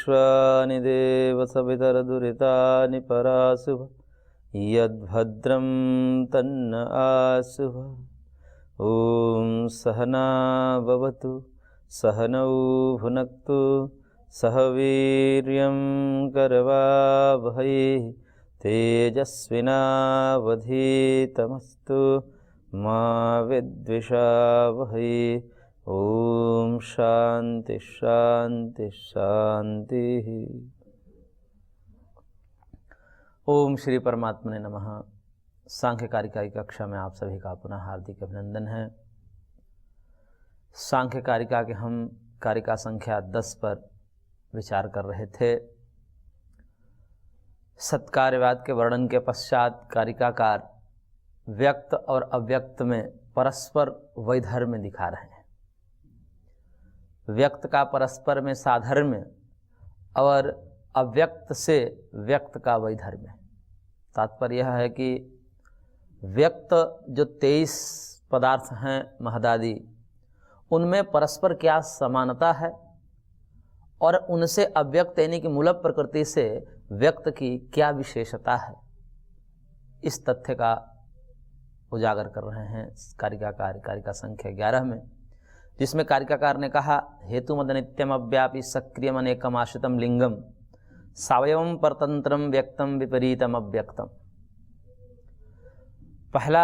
विश्वानि देव सवितरदुरितानि पराशुभ यद्भद्रं तन्न आशुभ। ॐ सहना भवतु सहनौ भुनक्तु सह वीर्यं करवावहै तेजस्विनावधीतमस्तु मा विद्विषावहै। ओम शांति शांति शांति। ओम श्री परमात्मने नमः। सांख्य कारिका की कक्षा में आप सभी का पुनः हार्दिक अभिनंदन है। सांख्य कारिका के हम कारिका संख्या 10 पर विचार कर रहे थे। सत्कार्यवाद के वर्णन के पश्चात कारिकाकार व्यक्त और अव्यक्त में परस्पर वैधर्म्य दिखा रहे हैं। व्यक्त का परस्पर में साधर्म्य और अव्यक्त से व्यक्त का वैधर्म्य। तात्पर्य यह है कि व्यक्त जो 23 पदार्थ हैं महदादि, उनमें परस्पर क्या समानता है और उनसे अव्यक्त यानी कि मूल प्रकृति से व्यक्त की क्या विशेषता है, इस तथ्य का उजागर कर रहे हैं कारिका संख्या 11 में, जिसमें कारिकाकार ने कहा हेतु मद नित्यम अव्यापी सक्रियम अनेकम आश्रितम लिंगम सावयवम परतंत्रम व्यक्तम विपरीतम अव्यक्तम। पहला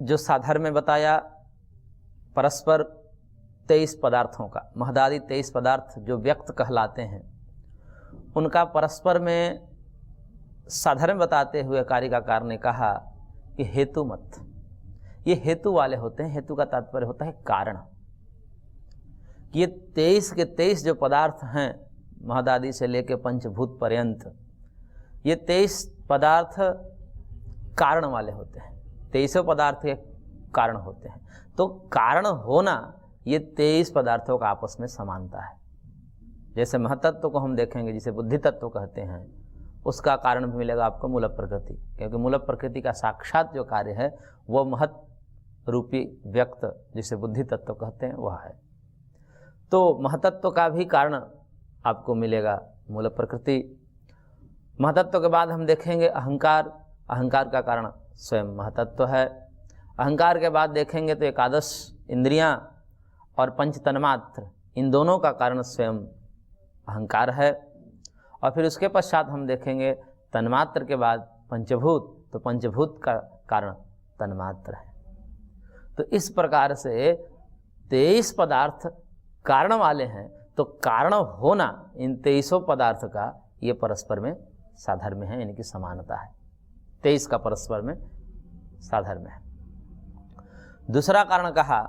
जो साधर्म्य बताया परस्पर 23 पदार्थों का, महदादि 23 पदार्थ जो व्यक्त कहलाते हैं, उनका परस्पर में साधर्म्य बताते हुए कारिकाकार ने कहा कि हेतु मत, ये हेतु वाले होते हैं। हेतु का तात्पर्य होता है कारण। ये 23 के 23 जो पदार्थ हैं महदादि से लेकर पंचभूत पर्यंत, ये 23 पदार्थ कारण वाले होते हैं। 23 पदार्थ के कारण होते हैं। तो कारण होना, ये 23 पदार्थों का आपस में समानता है। जैसे महतत्व को हम देखेंगे, जिसे बुद्धि तत्व कहते हैं, उसका कारण भी मिलेगा आपको मूल प्रकृति, क्योंकि मूल प्रकृति का साक्षात जो कार्य है वह महत रूपी व्यक्त, जिसे बुद्धि तत्व कहते हैं, वह है। तो महतत्व का भी कारण आपको मिलेगा मूल प्रकृति। महतत्व के बाद हम देखेंगे अहंकार। अहंकार का कारण स्वयं महतत्व है। अहंकार के बाद देखेंगे तो एकादश इंद्रियां और पंच तन्मात्र, इन दोनों का कारण स्वयं अहंकार है। और फिर उसके पश्चात हम देखेंगे तन्मात्र के बाद पंचभूत, तो पंचभूत का कारण तन्मात्र है। तो इस प्रकार से 23 पदार्थ कारण वाले हैं। तो कारण होना इन 23 पदार्थ का ये परस्पर में साधर्म्य है, यानी कि समानता है। 23 का परस्पर में साधर्म्य है। दूसरा कारण कहा,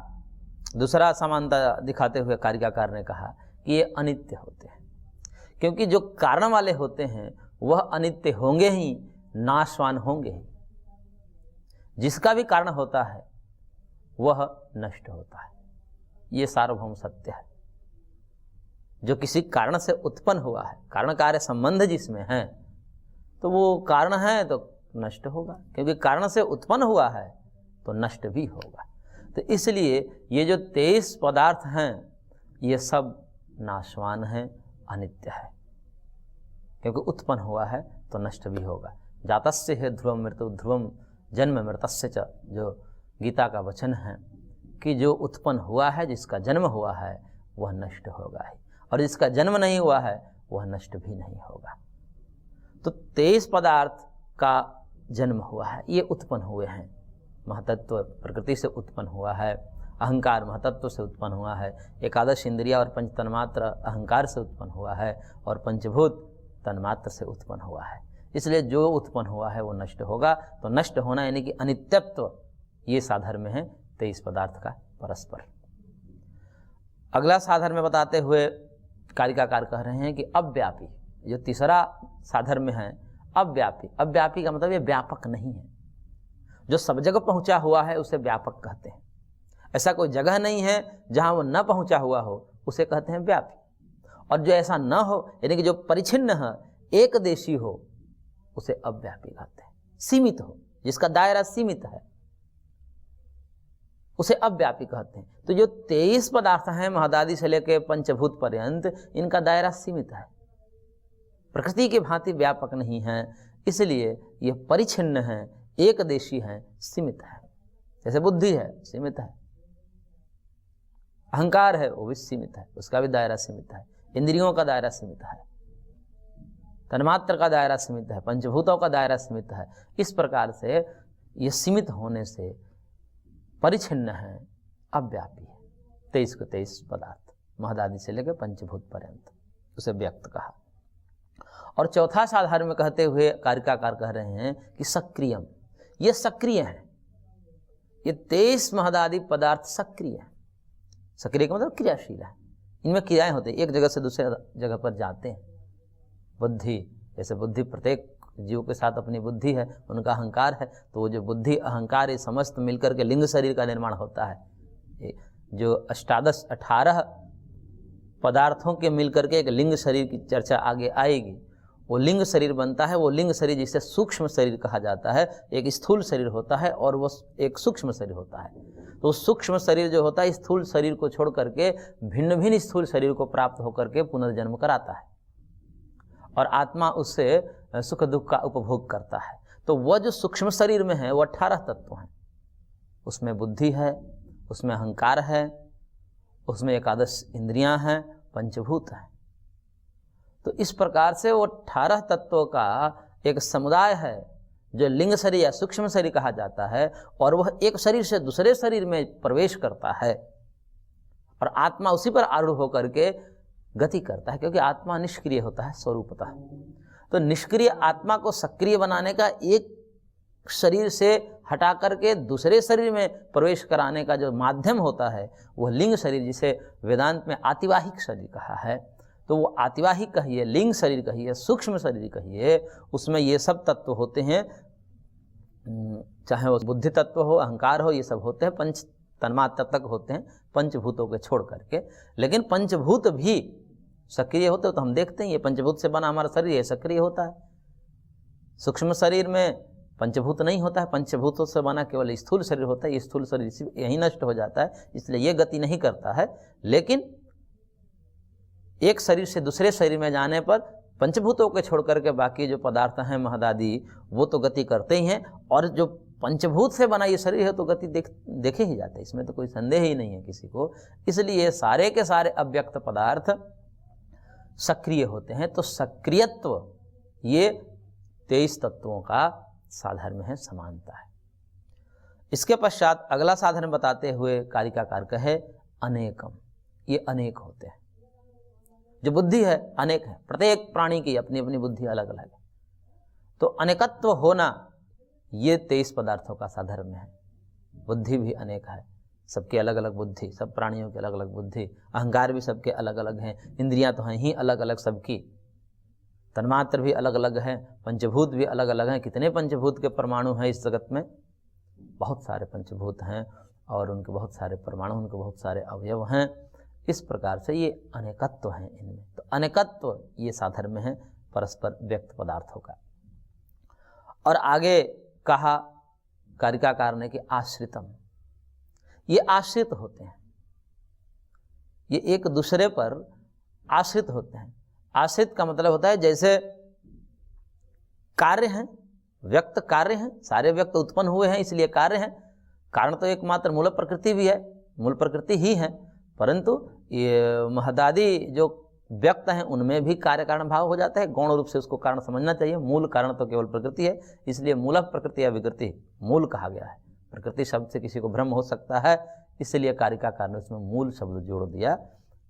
दूसरा समानता दिखाते हुए कारिकाकार ने कहा कि ये अनित्य होते हैं, क्योंकि जो कारण वाले होते हैं वह अनित्य होंगे ही, नाशवान होंगे ही। जिसका भी कारण होता है वह नष्ट होता है। ये सार्वभौम सत्य है। जो किसी कारण से उत्पन्न हुआ है, कारण कार्य संबंध जिसमें है, तो वो कारण है तो नष्ट होगा, क्योंकि कारण से उत्पन्न हुआ है तो नष्ट भी होगा। तो इसलिए ये जो 23 पदार्थ हैं ये सब नाशवान हैं, अनित्य है, क्योंकि उत्पन्न हुआ है तो नष्ट भी होगा। जातस्य है ध्रुवम मृत्यु ध्रुवम जन्म मृतस्य च, जो गीता का वचन है कि जो उत्पन्न हुआ है, जिसका जन्म हुआ है, वह नष्ट होगा ही, और जिसका जन्म नहीं हुआ है वह नष्ट भी नहीं होगा। तो 23 पदार्थ का जन्म हुआ है, ये उत्पन्न हुए हैं। महतत्व प्रकृति से उत्पन्न हुआ है, अहंकार महतत्व से उत्पन्न हुआ है, एकादश इंद्रिया और पंच तन्मात्र अहंकार से उत्पन्न हुआ है, और पंचभूत तन्मात्र से उत्पन्न हुआ है। इसलिए जो उत्पन्न हुआ है वो नष्ट होगा। तो नष्ट होना यानी कि अनित्यत्व, ये साधर्म्य है 23 पदार्थ का परस्पर। अगला साधर्म्य बताते हुए कारिकाकार कह रहे हैं कि अव्यापी, जो तीसरा साधर्म्य है अव्यापी। अव्यापी का मतलब ये व्यापक नहीं है। जो सब जगह पहुंचा हुआ है उसे व्यापक कहते हैं। ऐसा कोई जगह नहीं है जहां वो न पहुंचा हुआ हो, उसे कहते हैं व्यापी। और जो ऐसा न हो, यानी कि जो परिच्छिन्न है, एक देशी हो, उसे अव्यापी कहते हैं। सीमित हो, जिसका दायरा सीमित है, उसे अव्यापी कहते हैं। तो जो 23 पदार्थ हैं महदादि से लेकर पंचभूत पर्यंत, इनका दायरा सीमित है, प्रकृति के भांति व्यापक नहीं हैं, इसलिए ये परिच्छिन्न हैं, एकदेशी हैं, सीमित है। जैसे बुद्धि है, सीमित है, अहंकार है, वो भी सीमित है, उसका भी दायरा सीमित है, इंद्रियों का दायरा सीमित है, तन्मात्र का दायरा सीमित है, पंचभूतों का दायरा सीमित है। इस प्रकार से ये सीमित होने से परिच्छिन्न है, अव्यापी है। 23 को 23 पदार्थ, महदादि से लेकर पंचभूत पर्यंत, उसे व्यक्त कहा। और चौथा साधारण में कहते हुए कारिकाकार कह रहे हैं कि सक्रियम, ये सक्रिय है, ये 23 महदादि पदार्थ सक्रिय है। सक्रिय का मतलब क्रियाशील है, इनमें क्रियाएं होती हैं, एक जगह से दूसरे जगह पर जाते हैं। बुद्धि, जैसे बुद्धि प्रत्येक जीव के साथ अपनी बुद्धि है, उनका अहंकार है, तो वो जो बुद्धि अहंकार ये समस्त मिलकर के लिंग शरीर का निर्माण होता है। जो 18 पदार्थों के मिलकर के एक लिंग शरीर की चर्चा आगे आएगी, वो लिंग शरीर बनता है। वो लिंग शरीर जिसे सूक्ष्म शरीर कहा जाता है, एक स्थूल शरीर होता है और वो एक सूक्ष्म शरीर होता है। तो सूक्ष्म शरीर जो होता है स्थूल शरीर को छोड़ करके भिन्न भिन्न स्थूल शरीर को प्राप्त होकर के पुनर्जन्म कराता है, और आत्मा उससे सुख दुख का उपभोग करता है। तो वह जो सूक्ष्म शरीर में है वो 18 तत्व हैं, उसमें बुद्धि है, उसमें अहंकार है, उसमें एकादश इंद्रियां हैं, पंचभूत हैं। तो इस प्रकार से वो 18 तत्वों का एक समुदाय है जो लिंग शरीर या सूक्ष्म शरीर कहा जाता है, और वह एक शरीर से दूसरे शरीर में प्रवेश करता है और आत्मा उसी पर आरूढ़ होकर के गति करता है, क्योंकि आत्मा निष्क्रिय होता है स्वरूपतः। तो निष्क्रिय आत्मा को सक्रिय बनाने का, एक शरीर से हटा करके दूसरे शरीर में प्रवेश कराने का जो माध्यम होता है वह लिंग शरीर, जिसे वेदांत में आतिवाहिक शरीर कहा है। तो वो आतिवाहिक कहिए, लिंग शरीर कहिए, सूक्ष्म शरीर कहिए, उसमें ये सब तत्व होते हैं, चाहे वो बुद्धि तत्व हो, अहंकार हो, ये सब होते हैं, पंच तन्मात्र तक होते हैं पंचभूतों के छोड़ करके। लेकिन पंचभूत भी सक्रिय होते हो तो हम देखते हैं, ये पंचभूत से बना हमारा शरीर ये सक्रिय होता है। सूक्ष्म शरीर में पंचभूत नहीं होता है, पंचभूतों से बना केवल स्थूल शरीर होता है। ये स्थूल शरीर यहीं नष्ट हो जाता है, इसलिए ये गति नहीं करता है। लेकिन एक शरीर से दूसरे शरीर में जाने पर पंचभूतों के छोड़ करके बाकी जो पदार्थ हैं महदादि, वो तो गति करते ही हैं, और जो पंचभूत से बना ये शरीर है तो गति देखे ही जाते हैं, इसमें तो कोई संदेह ही नहीं है किसी को। इसलिए सारे के सारे अव्यक्त पदार्थ सक्रिय होते हैं। तो सक्रियत्व ये 23 तत्वों का साधर्म है, समानता है। इसके पश्चात अगला साधन बताते हुए कारिकाकार कहे अनेकम, ये अनेक होते हैं। जो बुद्धि है अनेक है, प्रत्येक प्राणी की अपनी अपनी बुद्धि अलग अलग है। तो अनेकत्व होना ये 23 पदार्थों का साधर्म है। बुद्धि भी अनेक है, सबके अलग अलग बुद्धि, सब प्राणियों की अलग अलग बुद्धि, अहंकार भी सबके अलग अलग हैं, इंद्रियां तो हैं ही अलग अलग सबकी, तन्मात्र भी अलग अलग हैं, पंचभूत भी अलग अलग हैं। कितने पंचभूत के परमाणु हैं इस जगत में? बहुत सारे पंचभूत हैं और उनके बहुत सारे परमाणु, उनके बहुत सारे अवयव हैं। इस प्रकार से ये अनेकत्व हैं इनमें। तो अनेकत्व ये साधर्म है परस्पर व्यक्त पदार्थों का। और आगे कहा कारिकाकार ने कि आश्रितम, ये आश्रित होते हैं, ये एक दूसरे पर आश्रित होते हैं। आश्रित का मतलब होता है जैसे कार्य हैं, व्यक्त कार्य हैं, सारे व्यक्त उत्पन्न हुए हैं इसलिए कार्य हैं। कारण तो एकमात्र मूल प्रकृति भी है, मूल प्रकृति ही है, परंतु ये महदादि जो व्यक्त हैं उनमें भी कार्य कारण भाव हो जाता है। गौण रूप से उसको कारण समझना चाहिए। मूल कारण तो केवल प्रकृति है, इसलिए मूल प्रकृति या विकृति मूल कहा गया है। प्रकृति शब्द से किसी को भ्रम हो सकता है, इसलिए कारिकाकार ने उसमें मूल शब्द जोड़ दिया।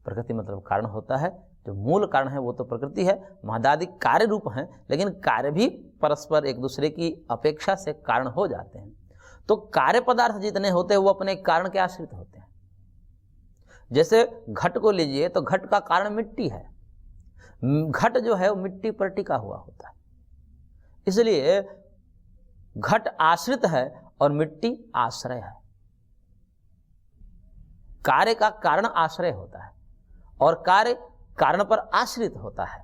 प्रकृति मतलब कारण होता है, जो मूल कारण है वो तो प्रकृति है। महदादि कार्य रूप हैं, लेकिन कार्य भी परस्पर एक दूसरे की अपेक्षा से कारण हो जाते हैं। तो कार्य पदार्थ जितने होते हैं वो अपने कारण के आश्रित होते हैं। जैसे घट को लीजिए तो घट का कारण मिट्टी है, घट जो है वो मिट्टी पर टिका हुआ होता है, इसलिए घट आश्रित है और मिट्टी आश्रय है। कार्य का कारण आश्रय होता है और कार्य कारण पर आश्रित होता है।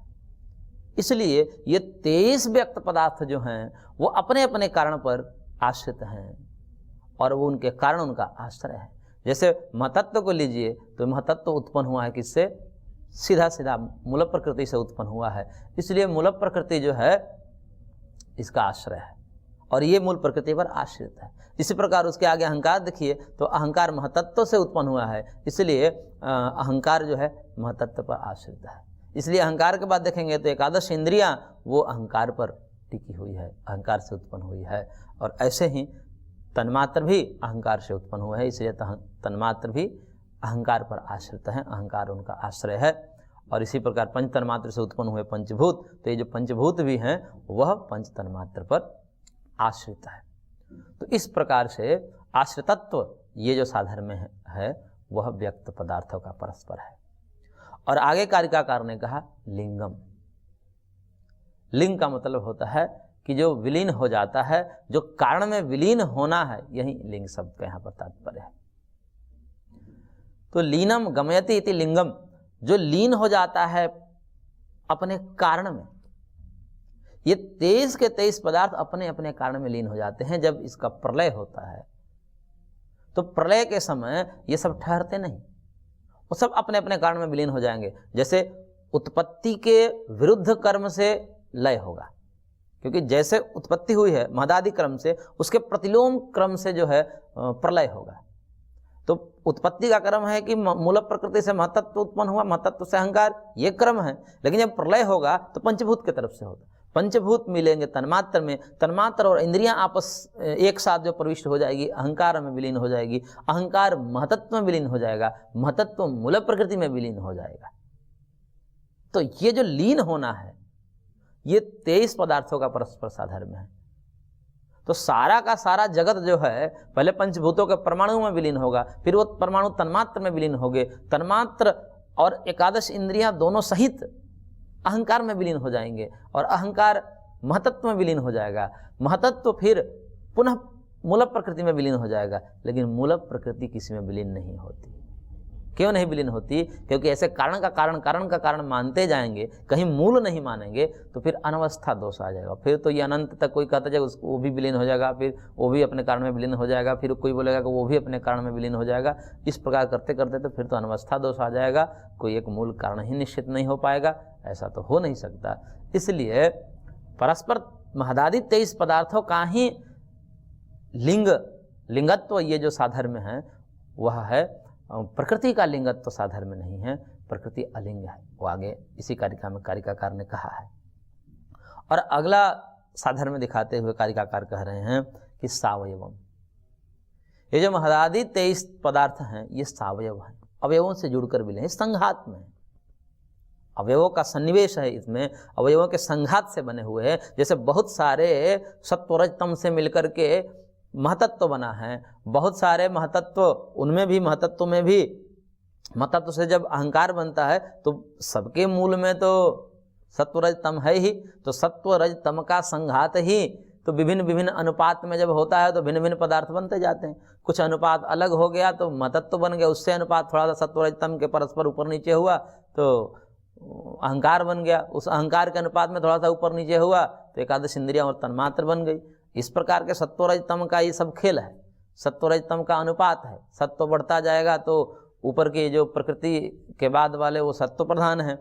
इसलिए ये 23 व्यक्त पदार्थ जो हैं वो अपने अपने कारण पर आश्रित हैं और वो उनके कारण उनका आश्रय है। जैसे महतत्व को लीजिए तो महतत्व उत्पन्न हुआ है किससे? सीधा सीधा मूल प्रकृति से उत्पन्न हुआ है, इसलिए मूल प्रकृति जो है इसका आश्रय है और ये मूल प्रकृति पर आश्रित है। इसी प्रकार उसके आगे अहंकार देखिए तो अहंकार महतत्व से उत्पन्न हुआ है, इसलिए अहंकार जो है महतत्व पर आश्रित है। इसलिए अहंकार के बाद देखेंगे तो एकादश इंद्रियां वो अहंकार पर टिकी हुई है, अहंकार से उत्पन्न हुई है। और ऐसे ही तन्मात्र भी अहंकार से उत्पन्न हुआ है, इसलिए तन्मात्र भी अहंकार पर आश्रित है, अहंकार उनका आश्रय है। और इसी प्रकार पंच तन्मात्र से उत्पन्न हुए पंचभूत, तो ये जो पंचभूत भी हैं वह पंच तन्मात्र पर आश्रित है। तो इस प्रकार से आश्रितत्व ये जो साधर्म में है वह व्यक्त पदार्थों का परस्पर है। और आगे कारिकाकार ने कहा लिंगम। लिंग का मतलब होता है कि जो विलीन हो जाता है, जो कारण में विलीन होना है, यही लिंग शब्द का यहाँ पर तात्पर्य है। तो लीनम गमयति इति लिंगम, जो लीन हो जाता है अपने कारण में। ये 23 के 23 पदार्थ अपने अपने कारण में लीन हो जाते हैं। जब इसका प्रलय होता है तो प्रलय के समय ये सब ठहरते नहीं, वो सब अपने अपने कारण में विलीन हो जाएंगे। जैसे उत्पत्ति के विरुद्ध कर्म से लय होगा, क्योंकि जैसे उत्पत्ति हुई है महदादि क्रम से, उसके प्रतिलोम क्रम से जो है प्रलय होगा। तो उत्पत्ति का क्रम है कि मूल प्रकृति से महतत्व उत्पन्न हुआ, महतत्व से अहंकार, ये क्रम है। लेकिन जब प्रलय होगा तो पंचभूत की तरफ से होगा। पंचभूत मिलेंगे तन्मात्र में, तन्मात्र और इंद्रियां आपस एक साथ जो प्रविष्ट हो जाएगी, अहंकार में विलीन हो जाएगी, अहंकार महतत्व में विलीन हो जाएगा, महतत्व मूल प्रकृति में विलीन हो जाएगा। तो ये जो लीन होना है ये 23 पदार्थों का परस्पर साधर्म है। तो सारा का सारा जगत जो है पहले पंचभूतों के परमाणु में विलीन होगा, फिर वो परमाणु तन्मात्र में विलीन होंगे, तन्मात्र और एकादश इंद्रियां दोनों सहित अहंकार में विलीन हो जाएंगे, और अहंकार महतत्व में विलीन हो जाएगा, महतत्व फिर पुनः मूल प्रकृति में विलीन हो जाएगा। लेकिन मूल प्रकृति किसी में विलीन नहीं होती। क्यों नहीं विलीन होती? क्योंकि ऐसे कारण का कारण मानते जाएंगे, कहीं मूल नहीं मानेंगे, तो फिर अनवस्था दोष आ जाएगा। फिर तो ये अनंत तक कोई कहता जाएगा उसको वो भी विलीन हो जाएगा, फिर वो भी अपने कारण में विलीन हो जाएगा, फिर कोई बोलेगा कि वो भी अपने कारण में विलीन हो जाएगा। इस प्रकार करते करते तो फिर तो अनवस्था दोष आ जाएगा, कोई एक मूल कारण ही निश्चित नहीं हो पाएगा। ऐसा तो हो नहीं सकता। इसलिए परस्पर महदादि 23 पदार्थों का ही लिंगत्व ये जो साधर्म है वह है। प्रकृति का लिंगत्व साधर्म में नहीं है, प्रकृति अलिंग है। वो आगे इसी कारिका में कारिकाकार ने कहा है। और अगला साधर्म में दिखाते हुए कारिकाकार कह रहे हैं कि सावयवम, ये जो महदादि 23 पदार्थ हैं ये सावयव हैं, अवयवों से जुड़कर मिले हैं, संघात में अवयवों का सन्निवेश है, इसमें अवयवों के संघात से बने हुए हैं। जैसे बहुत सारे सत्वरजतम से मिलकर के महतत्व बना है, बहुत सारे महतत्व, उनमें भी महतत्व में भी महतत्व से जब अहंकार बनता है तो सबके मूल में तो सत्वरजतम है ही, तो सत्वरजतम का संघात ही तो विभिन्न विभिन्न अनुपात में जब होता है तो भिन्न भिन्न पदार्थ बनते जाते हैं। कुछ अनुपात अलग हो गया तो महतत्व बन गया, उससे अनुपात थोड़ा सा सत्वरजतम के परस्पर ऊपर नीचे हुआ तो अहंकार बन गया, उस अहंकार के अनुपात में थोड़ा सा ऊपर नीचे हुआ तो एकादश इंद्रियां और तन्मात्र बन गई। इस प्रकार के सत्वरजतम का ये सब खेल है, सत्वरजतम का अनुपात है। सत्व बढ़ता जाएगा तो ऊपर की जो प्रकृति के बाद वाले वो सत्व प्रधान है,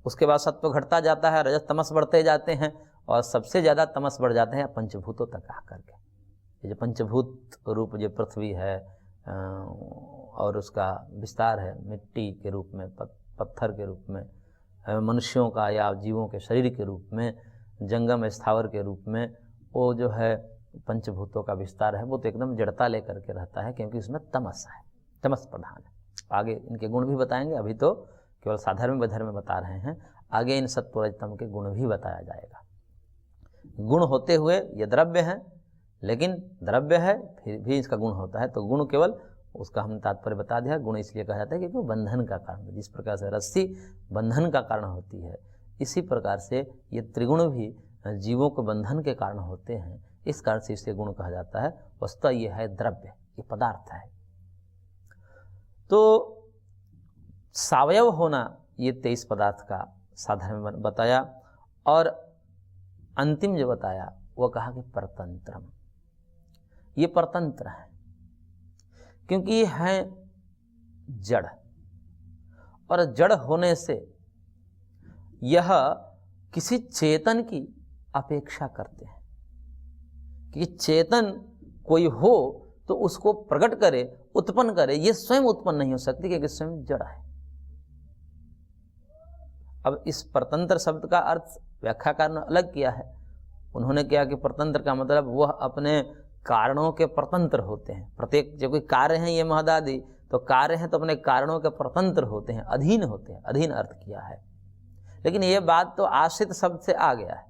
उसके बाद सत्व घटता जाता है, रजस तमस बढ़ते जाते हैं, और सबसे ज़्यादा तमस बढ़ जाते हैं पंचभूतों तक आकर के। ये जो पंचभूत रूप जो पृथ्वी है और उसका विस्तार है मिट्टी के रूप में, पत्थर के रूप में, मनुष्यों का या जीवों के शरीर के रूप में, जंगम स्थावर के रूप में, वो जो है पंचभूतों का विस्तार है, वो तो एकदम जड़ता लेकर के रहता है, क्योंकि उसमें तमस है, तमस प्रधान है। आगे इनके गुण भी बताएंगे, अभी तो केवल साधर्म में बता रहे हैं, आगे इन सत्वरजतम के गुण भी बताया जाएगा। गुण होते हुए ये द्रव्य है, लेकिन द्रव्य है फिर भी इसका गुण होता है, तो गुण केवल उसका हम तात्पर्य बता दिया। गुण इसलिए कहा जाता है क्योंकि बंधन का कारण है। जिस प्रकार से रस्सी बंधन का कारण होती है, इसी प्रकार से ये त्रिगुण भी जीवों को बंधन के कारण होते हैं, इस कारण से इसे गुण कहा जाता है। वस्तुतः ये है द्रव्य, ये पदार्थ है। तो सावयव होना ये 23 पदार्थ का साधर्म बताया, और अंतिम जो बताया वो कहा कि परतंत्रम, ये परतंत्र है क्योंकि ये है जड़, और जड़ होने से यह किसी चेतन की अपेक्षा करते हैं कि चेतन कोई हो तो उसको प्रकट करे, उत्पन्न करे। ये स्वयं उत्पन्न नहीं हो सकती क्योंकि स्वयं जड़ है। अब इस परतंत्र शब्द का अर्थ व्याख्याकार ने अलग किया है। उन्होंने किया कि परतंत्र का मतलब वह अपने कारणों के परतंत्र होते हैं। प्रत्येक जो कोई कार्य हैं ये महदादि, तो कार्य हैं तो अपने कारणों के परतंत्र होते हैं, अधीन होते हैं, अधीन अर्थ किया है। लेकिन ये बात तो आश्रित शब्द से आ गया है,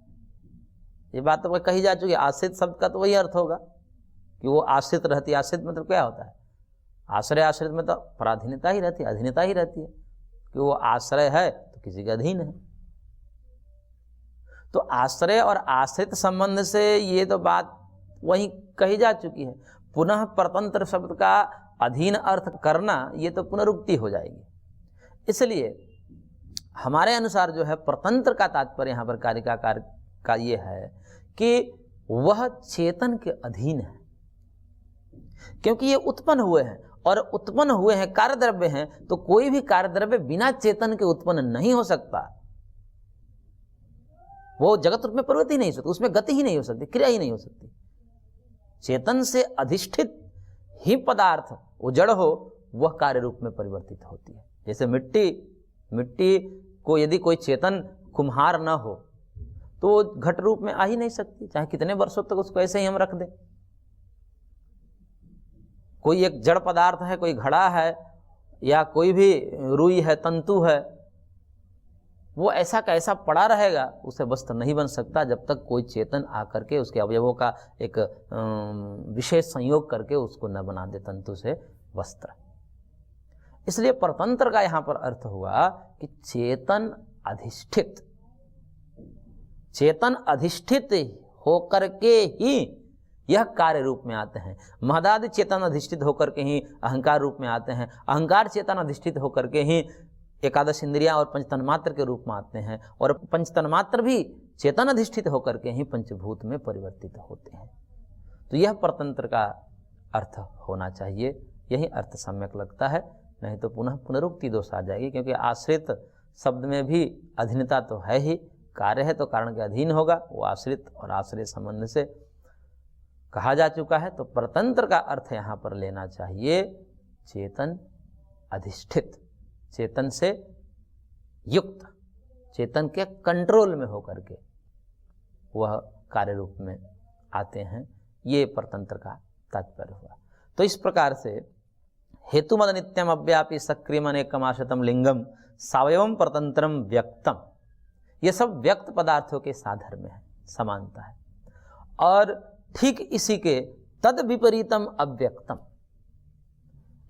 ये बात तो कही जा चुकी है। आश्रित शब्द का तो वही अर्थ होगा कि वो आश्रित रहती है। आश्रित मतलब क्या होता है? आश्रय, आश्रित में तो पराधीनता ही रहती है, अधीनता ही रहती है कि वो आश्रय है तो किसी के अधीन है। तो आश्रय और आश्रित संबंध से ये तो बात वही कही जा चुकी है। पुनः परतंत्र शब्द का अधीन अर्थ करना ये तो पुनरुक्ति हो जाएगी। इसलिए हमारे अनुसार जो है परतंत्र का तात्पर्य यहाँ पर कारिकाकार का ये है कि वह चेतन के अधीन है, क्योंकि ये उत्पन्न हुए हैं और उत्पन्न हुए हैं कार्य द्रव्य हैं, तो कोई भी कार्य द्रव्य बिना चेतन के उत्पन्न नहीं हो सकता। वो जगत रूप में प्रवृत्ति नहीं हो सकती, उसमें गति ही नहीं हो सकती, क्रिया ही नहीं हो सकती। चेतन से अधिष्ठित ही पदार्थ वो जड़ हो, वह कार्य रूप में परिवर्तित होती है। जैसे मिट्टी को यदि कोई चेतन कुम्हार न हो तो वो घट रूप में आ ही नहीं सकती, चाहे कितने वर्षों तक उसको ऐसे ही हम रख दें। कोई एक जड़ पदार्थ है, कोई घड़ा है या कोई भी रुई है, तंतु है, वो ऐसा का ऐसा पड़ा रहेगा, उसे वस्त्र नहीं बन सकता जब तक कोई चेतन आकर के उसके अवयवों का एक विशेष संयोग करके उसको न बना दे तंतु से वस्त्र। इसलिए परतंत्र का यहाँ पर अर्थ हुआ कि चेतन अधिष्ठित होकर के ही यह कार्य रूप में आते हैं। महदादि चेतन अधिष्ठित होकर के ही अहंकार रूप में आते हैं, अहंकार चेतन अधिष्ठित होकर के ही एकादश इंद्रियां और पंचतन्मात्र के रूप में आते हैं, और पंचतन्मात्र भी चेतन अधिष्ठित होकर के ही पंचभूत में परिवर्तित होते हैं। तो यह परतंत्र का अर्थ होना चाहिए, यही अर्थ सम्यक लगता है। नहीं तो पुनः पुनरुक्ति दोष आ जाएगी, क्योंकि आश्रित शब्द में भी अधीनता तो है ही, कार्य है तो कारण के अधीन होगा, वो आश्रित और आश्रय संबंध से कहा जा चुका है। तो परतंत्र का अर्थ यहाँ पर लेना चाहिए चेतन अधिष्ठित, चेतन से युक्त, चेतन के कंट्रोल में होकर के वह कार्य रूप में आते हैं। ये परतंत्र का तात्पर्य हुआ। तो इस प्रकार से हेतुमद नित्यम अव्यापी सक्रियम अनेकमाशतम लिंगम सावयवम परतंत्रम व्यक्तम, ये सब व्यक्त पदार्थों के साधर्म है, समानता है। और ठीक इसी के तद विपरीतम अव्यक्तम,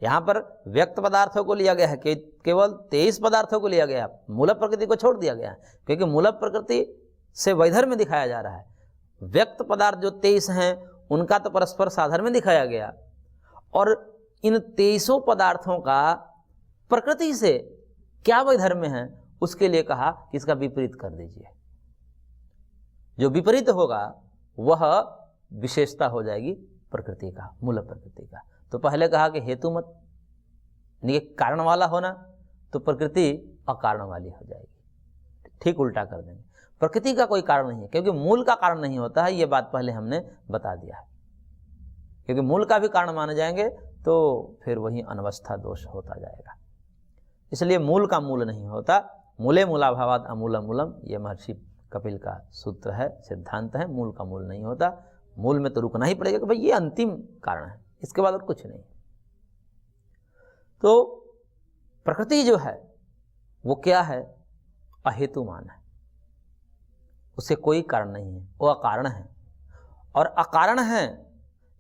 यहाँ पर व्यक्त पदार्थों को लिया गया है कि केवल 23 पदार्थों को लिया गया, मूल प्रकृति को छोड़ दिया गया है, क्योंकि मूल प्रकृति से वैधर्म्य दिखाया जा रहा है। व्यक्त पदार्थ जो 23 हैं उनका तो परस्पर साधर्म्य दिखाया गया, और इन 23 पदार्थों का प्रकृति से क्या वैधर्म्य है उसके लिए कहा कि इसका विपरीत कर दीजिए। जो विपरीत होगा वह विशेषता हो जाएगी प्रकृति का, मूल प्रकृति का। तो पहले कहा कि हेतु मत, ये कारण वाला होना, तो प्रकृति अकारण वाली हो जाएगी। ठीक उल्टा कर देंगे, प्रकृति का कोई कारण नहीं है, क्योंकि मूल का कारण नहीं होता है। ये बात पहले हमने बता दिया है, क्योंकि मूल का भी कारण माने जाएंगे तो फिर वही अनवस्था दोष होता जाएगा। इसलिए मूल का मूल नहीं होता, मूले मूलाभावात् अमूलम मूलम, ये महर्षि कपिल का सूत्र है, सिद्धांत है। मूल का मूल नहीं होता, मूल में तो रुकना ही पड़ेगा कि भाई ये अंतिम कारण है, इसके बाद और कुछ नहीं। तो प्रकृति जो है वो क्या है? अहेतुमान है, उसे कोई कारण नहीं है, वो अकारण है, और अकारण है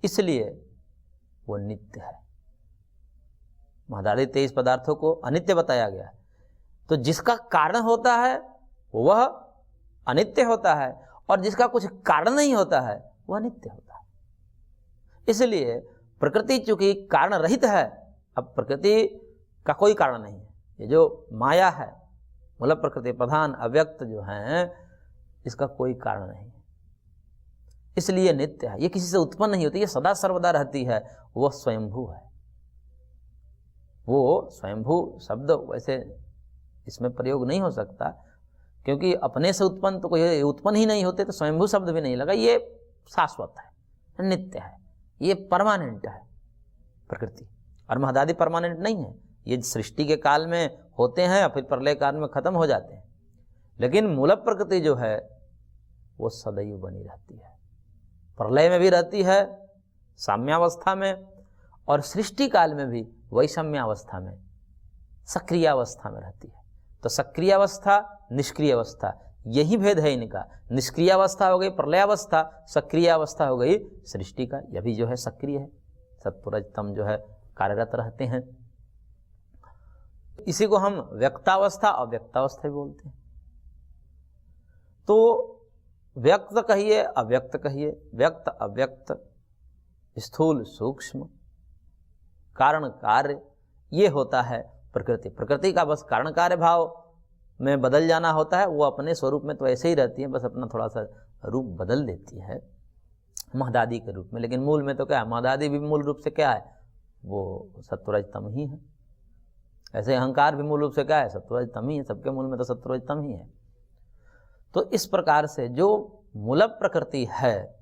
इसलिए वो नित्य है। महदादि 23 पदार्थों को अनित्य बताया गया है, तो जिसका कारण होता है वह अनित्य होता है, और जिसका कुछ कारण नहीं होता है वह नित्य होता है। इसलिए प्रकृति चूंकि कारण रहित है, अब प्रकृति का कोई कारण नहीं है, ये जो माया है, मूल प्रकृति प्रधान अव्यक्त जो है, इसका कोई कारण नहीं है, इसलिए नित्य है। ये किसी से उत्पन्न नहीं होती, ये सदा सर्वदा रहती है, वो स्वयंभू है। वो स्वयंभू शब्द वैसे इसमें प्रयोग नहीं हो सकता, क्योंकि अपने से उत्पन्न तो कोई उत्पन्न ही नहीं होते, तो स्वयंभू शब्द भी नहीं लगा। ये शाश्वत है, नित्य है, ये परमानेंट है प्रकृति। और महदादि परमानेंट नहीं है, ये सृष्टि के काल में होते हैं और फिर प्रलय काल में खत्म हो जाते हैं। लेकिन मूल प्रकृति जो है वो सदैव बनी रहती है, प्रलय में भी रहती है साम्यावस्था में, और सृष्टि काल में भी वैषम्यावस्था में, सक्रिय अवस्था में रहती है। तो सक्रिय अवस्था, निष्क्रिय अवस्था, यही भेद है इनका। निष्क्रिय अवस्था हो गई प्रलयावस्था, सक्रिय अवस्था हो गई सृष्टि का। यह भी जो है सक्रिय है, सत्वरजतम जो है कार्यरत रहते हैं। इसी को हम व्यक्तावस्था अव्यक्तावस्था भी बोलते हैं। तो व्यक्त कहिए अव्यक्त कहिए, व्यक्त अव्यक्त, स्थूल सूक्ष्म, कारण कार्य, ये होता है प्रकृति। प्रकृति का बस कारण कार्य भाव में बदल जाना होता है, वो अपने स्वरूप में तो ऐसे ही रहती है, बस अपना थोड़ा सा रूप बदल देती है महदादि के रूप में। लेकिन मूल में तो क्या है, महदादि भी मूल रूप से क्या है, वो सत्वरजतम ही है। ऐसे अहंकार भी मूल रूप से क्या है, सत्वरजतम ही है, सबके मूल में तो सत्वरजतम ही है। तो इस प्रकार से जो मूल प्रकृति है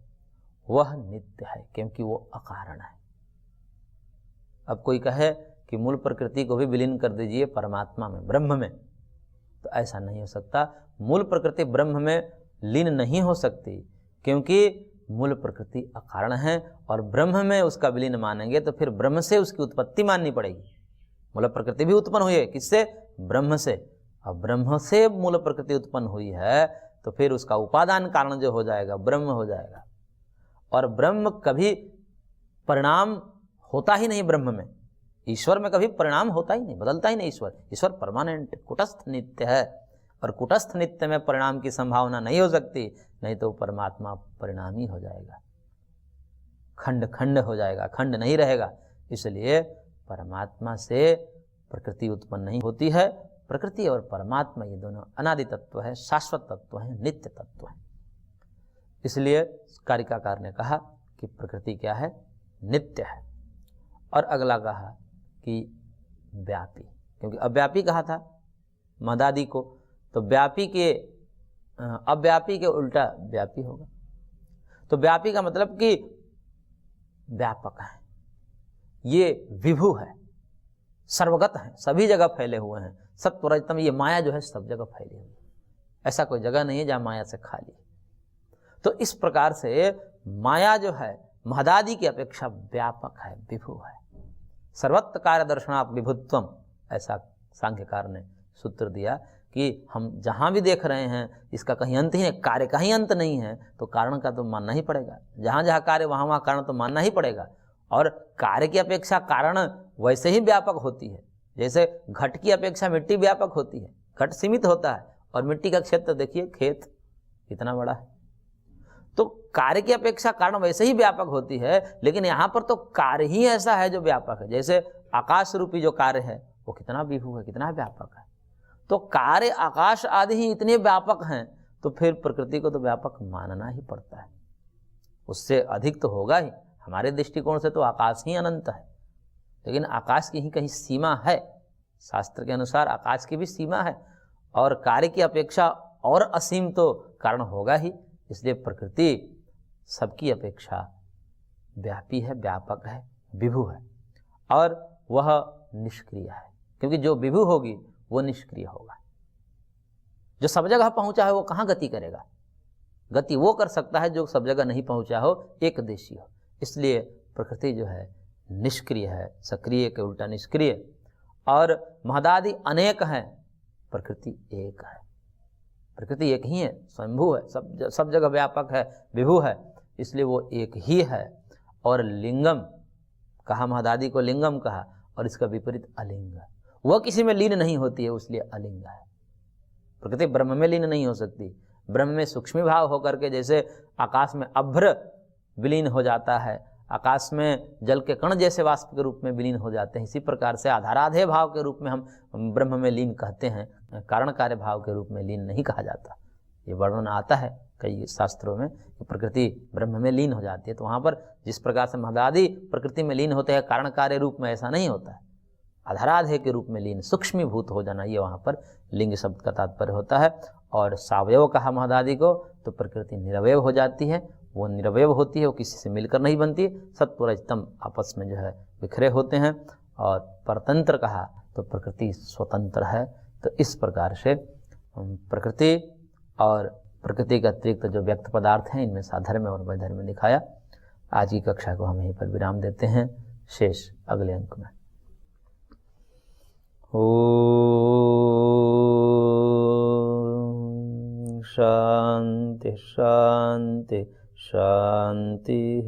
वह नित्य है, क्योंकि वो अकारण है। अब कोई कहे कि मूल प्रकृति को भी विलीन कर दीजिए परमात्मा में, ब्रह्म में, तो ऐसा नहीं हो सकता। मूल प्रकृति ब्रह्म में लीन नहीं हो सकती, क्योंकि मूल प्रकृति अकारण है, और ब्रह्म में उसका विलीन मानेंगे तो फिर ब्रह्म से उसकी उत्पत्ति माननी पड़ेगी। मूल प्रकृति भी उत्पन्न हुई है किससे, ब्रह्म से। अब ब्रह्म से मूल प्रकृति उत्पन्न हुई है तो फिर उसका उपादान कारण जो हो जाएगा ब्रह्म हो जाएगा। और ब्रह्म कभी परिणाम होता ही नहीं, ब्रह्म में, ईश्वर में कभी परिणाम होता ही नहीं, बदलता ही नहीं। ईश्वर परमानेंट कुटस्थ नित्य है, और कुटस्थ नित्य में परिणाम की संभावना नहीं हो सकती, नहीं तो परमात्मा परिणामी हो जाएगा, खंड खंड हो जाएगा, खंड नहीं रहेगा। इसलिए परमात्मा से प्रकृति उत्पन्न नहीं होती है। प्रकृति और परमात्मा ये दोनों अनादि तत्व है, शाश्वत तत्व है, नित्य तत्व है। इसलिए कारिकाकार ने कहा कि प्रकृति क्या है, नित्य है। और अगला कहा कि व्यापी, क्योंकि अव्यापी कहा था महदादि को, तो व्यापी के अव्यापी के उल्टा व्यापी होगा। तो व्यापी का मतलब कि व्यापक है, ये विभु है, सर्वगत है, सभी जगह फैले हुए हैं। सत्वरजतम, ये माया जो है सब जगह फैली हुई है, ऐसा कोई जगह नहीं है जहाँ माया से खाली है। तो इस प्रकार से माया जो है महदादि की अपेक्षा व्यापक है, विभु है। सर्वत्र कार्य दर्शनात् विभुत्वम, ऐसा सांख्यकार ने सूत्र दिया कि हम जहाँ भी देख रहे हैं इसका कहीं अंत ही नहीं, कार्य का ही अंत नहीं है, तो कारण का तो मानना ही पड़ेगा। जहाँ जहाँ कार्य वहाँ वहाँ कारण तो मानना ही पड़ेगा। और कार्य की अपेक्षा कारण वैसे ही व्यापक होती है, जैसे घट की अपेक्षा मिट्टी व्यापक होती है। घट सीमित होता है और मिट्टी का क्षेत्र देखिए, खेत कितना बड़ा है। तो कार्य की अपेक्षा कारण वैसे ही व्यापक होती है, लेकिन यहाँ पर तो कार्य ही ऐसा है जो व्यापक है। जैसे आकाश रूपी जो कार्य है वो कितना विभु है, कितना व्यापक है। तो कार्य आकाश आदि ही इतने व्यापक हैं, तो फिर प्रकृति को तो व्यापक मानना ही पड़ता है, उससे अधिक तो होगा ही। हमारे दृष्टिकोण से तो आकाश ही अनंत है, लेकिन आकाश की ही कहीं सीमा है। शास्त्र के अनुसार आकाश की भी सीमा है, और कार्य की अपेक्षा और असीम तो कारण होगा ही। इसलिए प्रकृति सबकी अपेक्षा व्यापी है, व्यापक है, विभु है, और वह निष्क्रिय है, क्योंकि जो विभु होगी वो निष्क्रिय होगा। जो सब जगह पहुंचा है वो कहाँ गति करेगा? गति वो कर सकता है जो सब जगह नहीं पहुंचा हो, एक देशी हो। इसलिए प्रकृति जो है निष्क्रिय है, सक्रिय के उल्टा निष्क्रिय। और महदादि अनेक हैं, प्रकृति एक है। प्रकृति एक ही है, स्वयंभू है, सब जगह व्यापक है, विभु है, इसलिए वो एक ही है। और लिंगम कहा, महदादि को लिंगम कहा, और इसका विपरीत अलिंग, वह किसी में लीन नहीं होती है, इसलिए अलिंग है। प्रकृति ब्रह्म में लीन नहीं हो सकती। ब्रह्म में सूक्ष्म भाव होकर के, जैसे आकाश में अभ्र विलीन हो जाता है, आकाश में जल के कण जैसे वाष्प के रूप में विलीन हो जाते हैं, इसी प्रकार से आधाराधेय भाव के रूप में हम ब्रह्म में लीन कहते हैं, कारण कार्य भाव के रूप में लीन नहीं कहा जाता। ये वर्णन आता है कई शास्त्रों में कि प्रकृति ब्रह्म में लीन हो जाती है। तो वहाँ पर जिस प्रकार से महदादि प्रकृति में लीन होते हैं कारण कार्य रूप में, ऐसा नहीं होता है। अधराधे के रूप में लीन, सूक्ष्मीभूत हो जाना, ये वहाँ पर लिंग शब्द का तात्पर्य होता है। और सावयव कहा महदादि को, तो प्रकृति निरवय हो जाती है, वो निरवय होती है, वो किसी से मिलकर नहीं बनती, सत्वरजतम आपस में जो है बिखरे होते हैं। और परतंत्र कहा तो प्रकृति स्वतंत्र है। तो इस प्रकार से प्रकृति और प्रकृति के अतिरिक्त जो व्यक्त पदार्थ हैं, इनमें साधर्म्य और वैधर्म्य दिखाया। आज की कक्षा को हम यहीं पर विराम देते हैं, शेष अगले अंक में। ओम शांति शांति शांति।